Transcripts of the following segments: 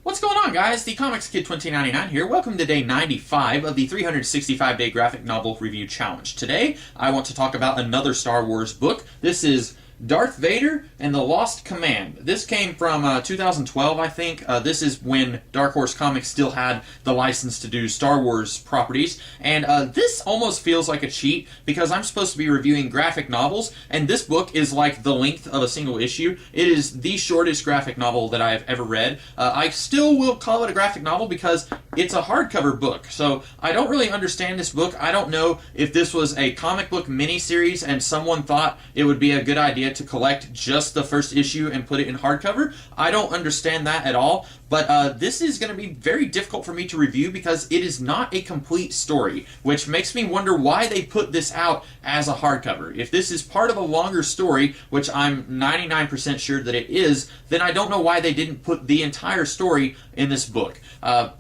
What's going on, guys? The Comics Kid 2099 here. Welcome to day 95 of the 365-day graphic novel review challenge. Today, I want to talk about another Star Wars book. This is Darth Vader and the Lost Command. This came from 2012, I think. This is when Dark Horse Comics still had the license to do Star Wars properties. And this almost feels like a cheat because I'm supposed to be reviewing graphic novels, and this book is like the length of a single issue. It is the shortest graphic novel that I have ever read. I still will call it a graphic novel because it's a hardcover book. So I don't really understand this book. I don't know if this was a comic book miniseries and someone thought it would be a good idea to collect just the first issue and put it in hardcover. I don't understand that at all, but this is going to be very difficult for me to review because it is not a complete story, which makes me wonder why they put this out as a hardcover. If this is part of a longer story, which I'm 99% sure that it is, then I don't know why they didn't put the entire story in this book.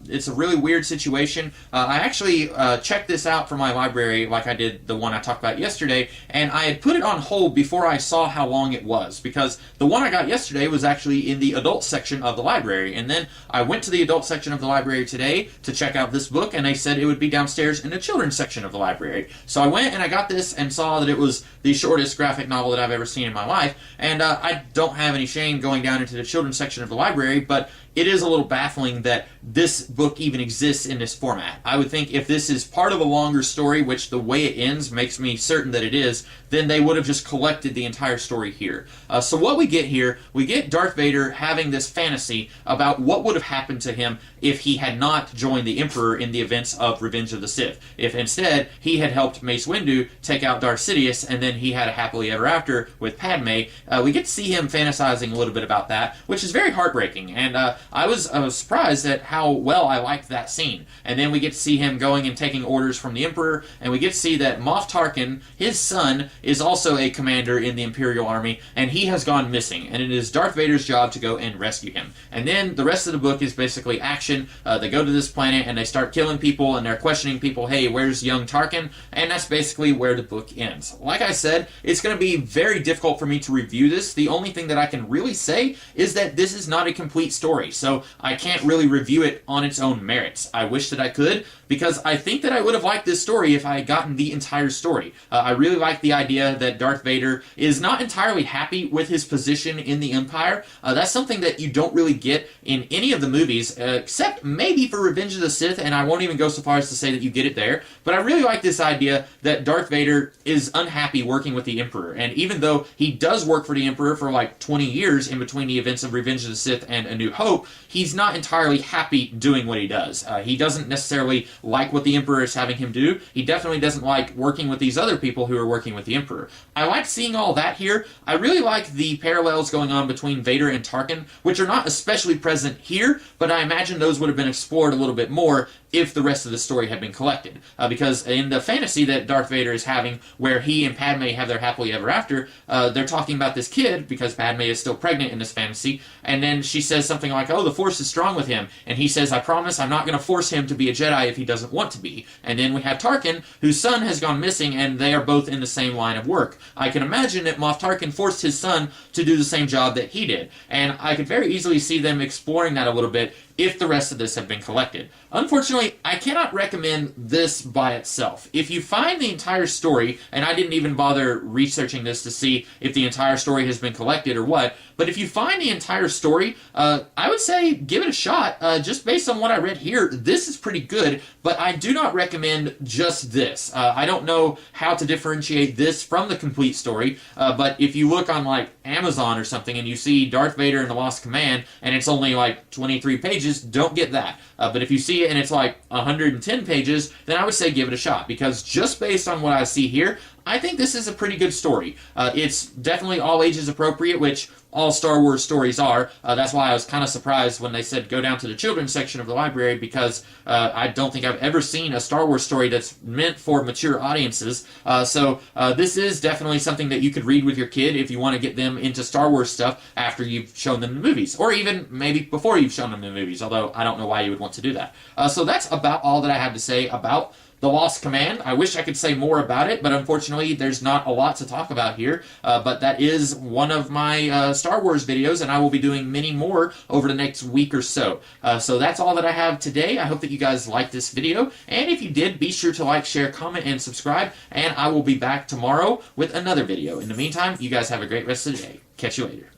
It's a really weird situation. I actually checked this out from my library like I did the one I talked about yesterday, and I had put it on hold before I saw how long it was, because the one I got yesterday was actually in the adult section of the library, and then I went to the adult section of the library today to check out this book, and they said it would be downstairs in the children's section of the library. So I went and I got this and saw that it was the shortest graphic novel that I've ever seen in my life, and I don't have any shame going down into the children's section of the library, but it is a little baffling that this book even exists in this format. I would think if this is part of a longer story, which the way it ends makes me certain that it is, then they would have just collected the entire story here. So what we get here, we get Darth Vader having this fantasy about what would have happened to him if he had not joined the Emperor in the events of Revenge of the Sith. If instead he had helped Mace Windu take out Darth Sidious and then he had a happily ever after with Padme, we get to see him fantasizing a little bit about that, which is very heartbreaking. And I was surprised at how well I liked that scene. And then we get to see him going and taking orders from the Emperor, and we get to see that Moff Tarkin, his son, is also a commander in the Imperial Army, and he has gone missing, and it is Darth Vader's job to go and rescue him. And then the rest of the book is basically action. They go to this planet, and they start killing people, and they're questioning people, hey, where's young Tarkin? And that's basically where the book ends. Like I said, it's going to be very difficult for me to review this. The only thing that I can really say is that this is not a complete story, so I can't really review it on its own merits. I wish that I could, because I think that I would have liked this story if I had gotten the entire story. I really like the idea that Darth Vader is not entirely happy with his position in the Empire. That's something that you don't really get in any of the movies, except maybe for Revenge of the Sith, and I won't even go so far as to say that you get it there. But I really like this idea that Darth Vader is unhappy working with the Emperor, and even though he does work for the Emperor for like 20 years in between the events of Revenge of the Sith and A New Hope, he's not entirely happy doing what he does. He doesn't necessarily like what the Emperor is having him do. He definitely doesn't like working with these other people who are working with the Emperor. I like seeing all that here. I really like the parallels going on between Vader and Tarkin, which are not especially present here, but I imagine those would have been explored a little bit more if the rest of the story had been collected. Because in the fantasy that Darth Vader is having, where he and Padme have their happily ever after, they're talking about this kid, because Padme is still pregnant in this fantasy, and then she says something like, oh, the Force is strong with him, and he says, I promise I'm not going to force him to be a Jedi if he doesn't want to be. And then we have Tarkin, whose son has gone missing, and they are both in the same line of work. I can imagine that Moff Tarkin forced his son to do the same job that he did, and I could very easily see them exploring that a little bit if the rest of this had been collected. Unfortunately, I cannot recommend this by itself. If you find the entire story, and I didn't even bother researching this to see if the entire story has been collected or what, but if you find the entire story, I would say give it a shot. Just based on what I read here, this is pretty good, but I do not recommend just this. I don't know how to differentiate this from the complete story, but if you look on like Amazon or something and you see Darth Vader and the Lost Command, and it's only like 23 pages, don't get that. But if you see it and it's like 110 pages, then I would say give it a shot, because just based on what I see here, I think this is a pretty good story. It's definitely all ages appropriate, which all Star Wars stories are. That's why I was kind of surprised when they said go down to the children's section of the library, because I don't think I've ever seen a Star Wars story that's meant for mature audiences. So this is definitely something that you could read with your kid if you want to get them into Star Wars stuff after you've shown them the movies, or even maybe before you've shown them the movies, although I don't know why you would want to do that. So that's about all that I have to say about The Lost Command. I wish I could say more about it, but unfortunately there's not a lot to talk about here. But that is one of my Star Wars videos, and I will be doing many more over the next week or so. So that's all that I have today. I hope that you guys liked this video, and if you did, be sure to like, share, comment, and subscribe, and I will be back tomorrow with another video. In the meantime, you guys have a great rest of the day. Catch you later.